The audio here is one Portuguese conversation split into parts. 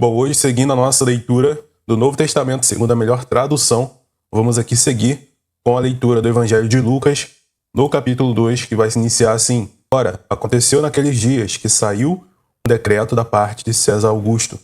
Bom, hoje, seguindo a nossa leitura do Novo Testamento, segundo a melhor tradução, vamos aqui seguir com a leitura do Evangelho de Lucas, no capítulo 2, que vai se iniciar assim. Ora, aconteceu naqueles dias que saiu um decreto da parte de César Augusto,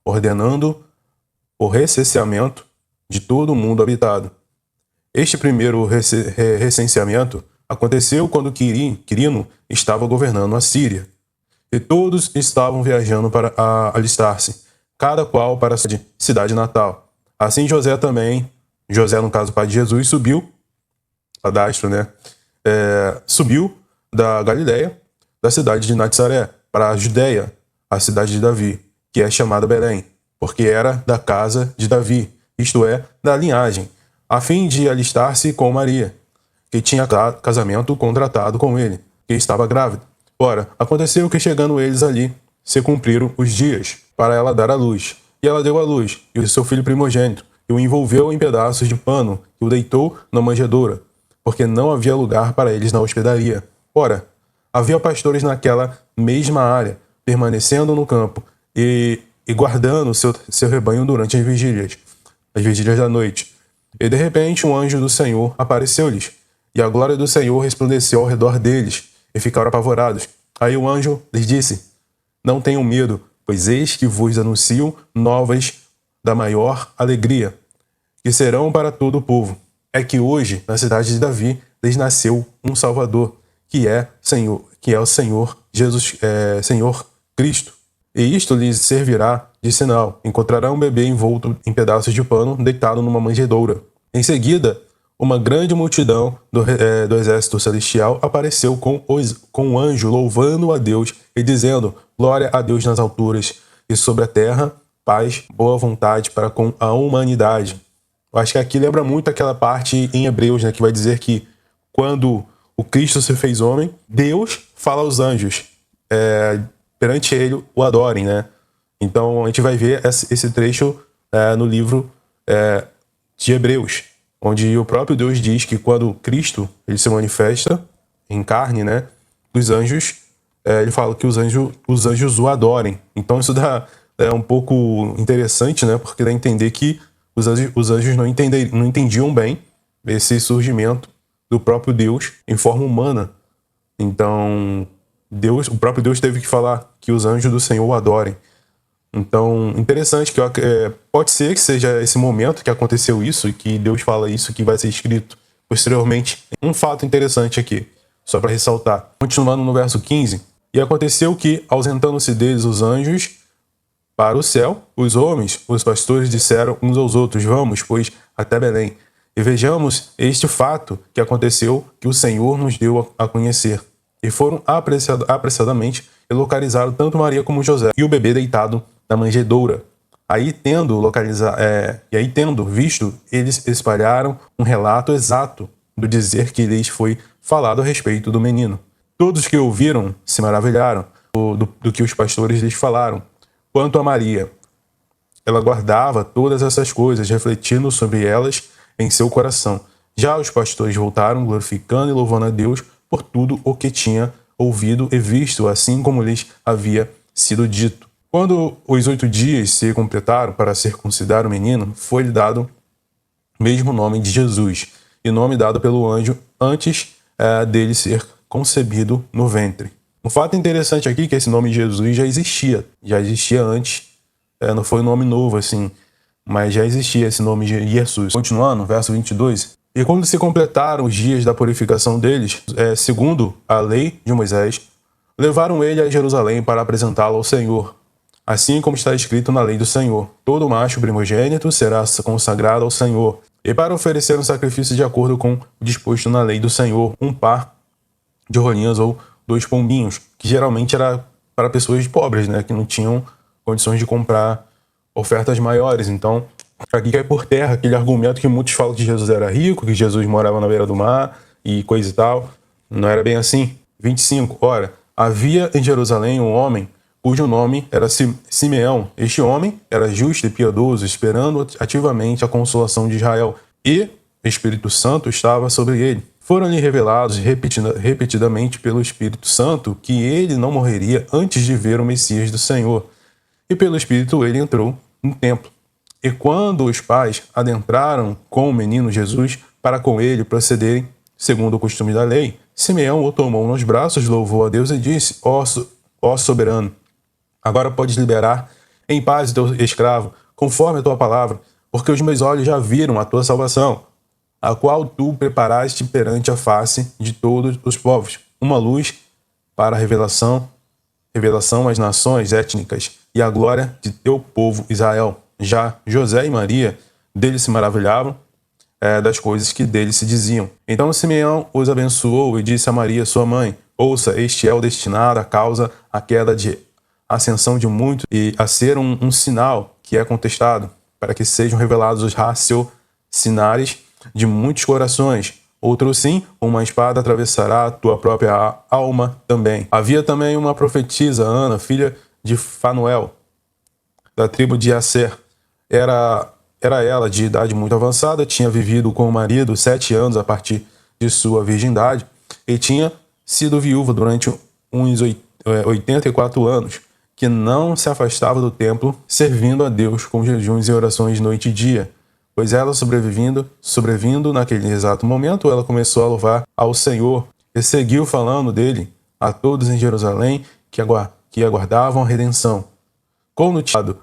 ordenando o recenseamento de todo o mundo habitado. Este primeiro recenseamento aconteceu quando Quirino estava governando a Síria, e todos estavam viajando para alistar-se, cada qual para a cidade natal. Assim José também, José no caso o pai de Jesus, subiu, Cadastro, né? Subiu da Galileia, da cidade de Nazaré, para a Judeia, a cidade de Davi, que é chamada Belém, porque era da casa de Davi, isto é, da linhagem, a fim de alistar-se com Maria, que tinha casamento contratado com ele, que estava grávida. Ora, aconteceu que chegando eles ali, se cumpriram os dias para ela dar à luz. E ela deu à luz, e o seu filho primogênito, e o envolveu em pedaços de pano, e o deitou na manjedoura, porque não havia lugar para eles na hospedaria. Ora, havia pastores naquela mesma área, permanecendo no campo, e guardando seu rebanho durante as vigílias da noite. E de repente um anjo do Senhor apareceu-lhes, e a glória do Senhor resplandeceu ao redor deles, e ficaram apavorados. Aí o anjo lhes disse: Não tenham medo, pois eis que vos anuncio novas da maior alegria, que serão para todo o povo. É que hoje, na cidade de Davi, lhes nasceu um Salvador, que é o Senhor Jesus, Senhor Cristo. E isto lhes servirá de sinal: encontrarão um bebê envolto em pedaços de pano, deitado numa manjedoura. Em seguida, uma grande multidão do exército celestial apareceu com um anjo, louvando a Deus e dizendo: Glória a Deus nas alturas, e sobre a terra, paz, boa vontade para com a humanidade. Eu acho que aqui lembra muito aquela parte em Hebreus, né, que vai dizer que quando o Cristo se fez homem, Deus fala aos anjos, perante ele o adorem, né? Então a gente vai ver esse trecho no livro de Hebreus, onde o próprio Deus diz que quando Cristo ele se manifesta em carne, né, os anjos, ele fala que os anjos o adorem. Então isso é um pouco interessante, né, porque dá a entender que os anjos não entendiam bem esse surgimento do próprio Deus em forma humana. Então o próprio Deus teve que falar que os anjos do Senhor o adorem. Então, interessante que pode ser que seja esse momento que aconteceu isso e que Deus fala isso que vai ser escrito posteriormente. Um fato interessante aqui, só para ressaltar. Continuando no verso 15. E aconteceu que, ausentando-se deles os anjos para o céu, os homens, os pastores, disseram uns aos outros: Vamos, pois, até Belém, e vejamos este fato que aconteceu, que o Senhor nos deu a conhecer. E foram apressadamente e localizaram tanto Maria como José e o bebê deitado na manjedoura. Aí tendo visto, eles espalharam um relato exato do dizer que lhes foi falado a respeito do menino. Todos que ouviram se maravilharam do que os pastores lhes falaram. Quanto a Maria, ela guardava todas essas coisas, refletindo sobre elas em seu coração. Já os pastores voltaram, glorificando e louvando a Deus por tudo o que tinha ouvido e visto, assim como lhes havia sido dito. Quando os 8 dias se completaram para circuncidar o menino, foi-lhe dado o mesmo nome de Jesus, e nome dado pelo anjo antes dele ser concebido no ventre. Um fato interessante aqui é que esse nome de Jesus já existia antes, não foi um nome novo assim, mas já existia esse nome de Jesus. Continuando, verso 22. E quando se completaram os dias da purificação deles, segundo a lei de Moisés, levaram ele a Jerusalém para apresentá-lo ao Senhor, assim como está escrito na lei do Senhor: todo macho primogênito será consagrado ao Senhor, e para oferecer um sacrifício de acordo com o disposto na lei do Senhor, um par de rolinhas ou 2 pombinhos, que geralmente era para pessoas pobres, né, que não tinham condições de comprar ofertas maiores. Então, aqui cai por terra aquele argumento que muitos falam que Jesus era rico, que Jesus morava na beira do mar e coisa e tal. Não era bem assim. 25. Ora, havia em Jerusalém um homem cujo nome era Simeão. Este homem era justo e piedoso, esperando ativamente a consolação de Israel, e o Espírito Santo estava sobre ele. Foram-lhe revelados repetidamente pelo Espírito Santo que ele não morreria antes de ver o Messias do Senhor. e pelo Espírito ele entrou no templo. E quando os pais adentraram com o menino Jesus para com ele procederem segundo o costume da lei, Simeão o tomou nos braços, louvou a Deus e disse: Ó soberano, agora podes liberar em paz o teu escravo, conforme a tua palavra, porque os meus olhos já viram a tua salvação, a qual tu preparaste perante a face de todos os povos, uma luz para a revelação às nações étnicas e a glória de teu povo Israel. Já José e Maria dele se maravilhavam das coisas que dele se diziam. Então Simeão os abençoou e disse a Maria, sua mãe: ouça, este é o destinado à causa a queda de ascensão de muitos e a ser um sinal que é contestado, para que sejam revelados os raciocinares de muitos corações. Outro sim, uma espada atravessará a tua própria alma também. Havia também uma profetisa, Ana, filha de Fanuel, da tribo de Aser. Era ela de idade muito avançada, tinha vivido com o marido 7 anos a partir de sua virgindade e tinha sido viúva durante uns 84 anos, que não se afastava do templo, servindo a Deus com jejuns e orações noite e dia. Pois ela, sobrevindo naquele exato momento, ela começou a louvar ao Senhor e seguiu falando dele a todos em Jerusalém que aguardavam a redenção. Quando tinha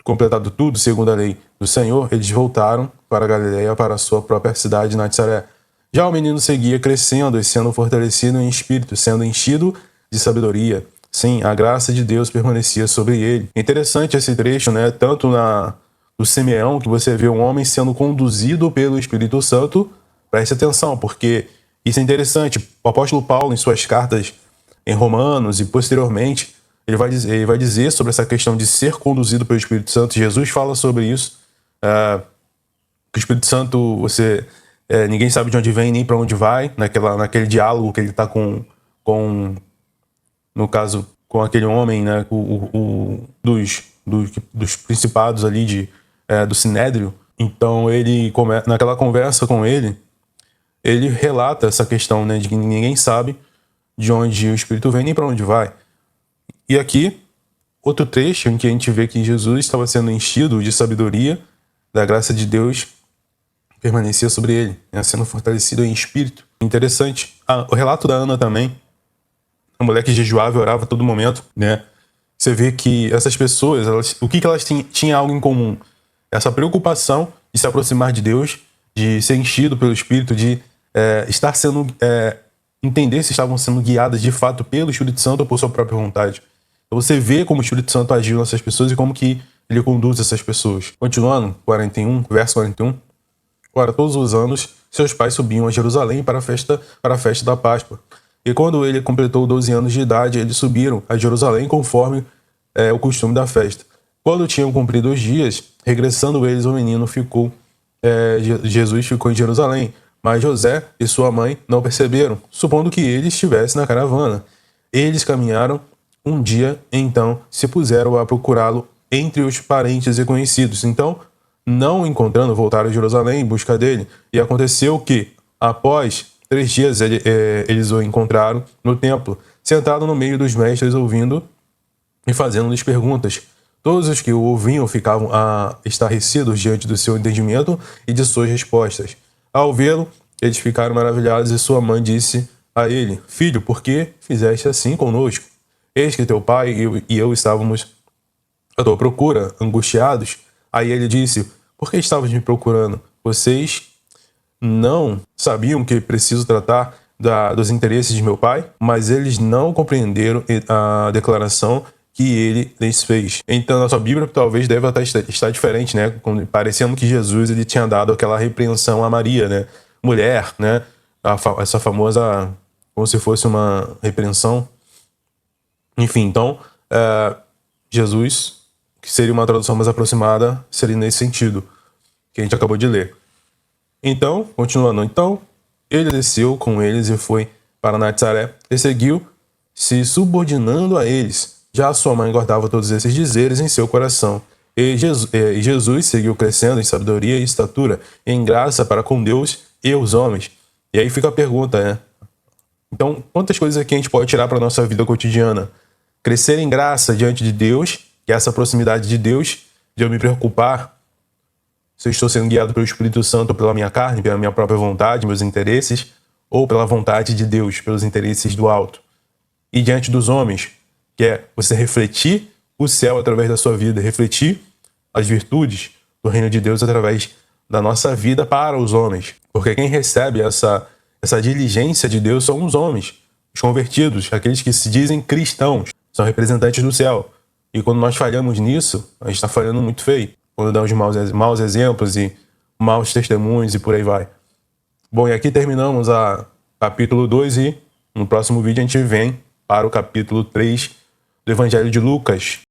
completado tudo segundo a lei do Senhor, eles voltaram para a Galileia, para a sua própria cidade Nazaré. Já o menino seguia crescendo e sendo fortalecido em espírito, sendo enchido de sabedoria. Sim, a graça de Deus permanecia sobre ele. Interessante esse trecho, né? Tanto do Simeão, que você vê um homem sendo conduzido pelo Espírito Santo. Preste atenção, porque isso é interessante. O apóstolo Paulo, em suas cartas em Romanos e posteriormente, ele vai dizer sobre essa questão de ser conduzido pelo Espírito Santo. Jesus fala sobre isso. Que o Espírito Santo, ninguém sabe de onde vem nem para onde vai. Naquele diálogo que ele está no caso, com aquele homem, né, dos principados ali do Sinédrio. Então, naquela conversa com ele relata essa questão, né, de que ninguém sabe de onde o Espírito vem nem para onde vai. E aqui, outro trecho em que a gente vê que Jesus estava sendo enchido de sabedoria, da graça de Deus permanecia sobre ele, né, sendo fortalecido em espírito. Interessante. O relato da Ana também, a mulher que jejuava e orava a todo momento, né? Você vê que essas pessoas, o que elas tinham algo em comum? Essa preocupação de se aproximar de Deus, de ser enchido pelo Espírito, de entender se estavam sendo guiadas de fato pelo Espírito Santo ou por sua própria vontade. Então você vê como o Espírito Santo agiu nessas pessoas e como que ele conduz essas pessoas. Continuando, verso 41. Ora, todos os anos, seus pais subiam a Jerusalém para a festa da Páscoa. E quando ele completou 12 anos de idade, eles subiram a Jerusalém conforme o costume da festa. Quando tinham cumprido os dias, regressando eles, o menino Jesus ficou em Jerusalém. Mas José e sua mãe não perceberam, supondo que ele estivesse na caravana. Eles caminharam um dia, então se puseram a procurá-lo entre os parentes e conhecidos. Então, não encontrando, voltaram a Jerusalém em busca dele. E aconteceu que, após 3 dias, eles o encontraram no templo, sentado no meio dos mestres, ouvindo e fazendo-lhes perguntas. Todos os que o ouviam ficavam estarrecidos diante do seu entendimento e de suas respostas. Ao vê-lo, eles ficaram maravilhados e sua mãe disse a ele: Filho, por que fizeste assim conosco? Eis que teu pai e eu estávamos à tua procura, angustiados. Aí ele disse: Por que estavas me procurando? Vocês não sabiam que preciso tratar dos interesses de meu pai? Mas eles não compreenderam a declaração que ele lhes fez. Então, a sua Bíblia talvez deva estar diferente, né? Parecendo que Jesus ele tinha dado aquela repreensão a Maria, né? Mulher, né? Essa famosa, como se fosse uma repreensão. Enfim, então, Jesus, que seria uma tradução mais aproximada, seria nesse sentido, que a gente acabou de ler. Então, continuando. Então, ele desceu com eles e foi para Nazaré e seguiu, se subordinando a eles. Já sua mãe guardava todos esses dizeres em seu coração. E Jesus seguiu crescendo em sabedoria e estatura, em graça para com Deus e os homens. E aí fica a pergunta, né? Então, quantas coisas aqui a gente pode tirar para a nossa vida cotidiana? Crescer em graça diante de Deus, que é essa proximidade de Deus, de eu me preocupar se eu estou sendo guiado pelo Espírito Santo ou pela minha carne, pela minha própria vontade, meus interesses, ou pela vontade de Deus, pelos interesses do alto. E diante dos homens, que é você refletir o céu através da sua vida, refletir as virtudes do reino de Deus através da nossa vida para os homens. Porque quem recebe essa diligência de Deus são os homens, os convertidos, aqueles que se dizem cristãos, são representantes do céu. E quando nós falhamos nisso, a gente está falhando muito feio. Quando damos maus exemplos e maus testemunhos e por aí vai. Bom, e aqui terminamos a capítulo 2 e no próximo vídeo a gente vem para o capítulo 3 do Evangelho de Lucas.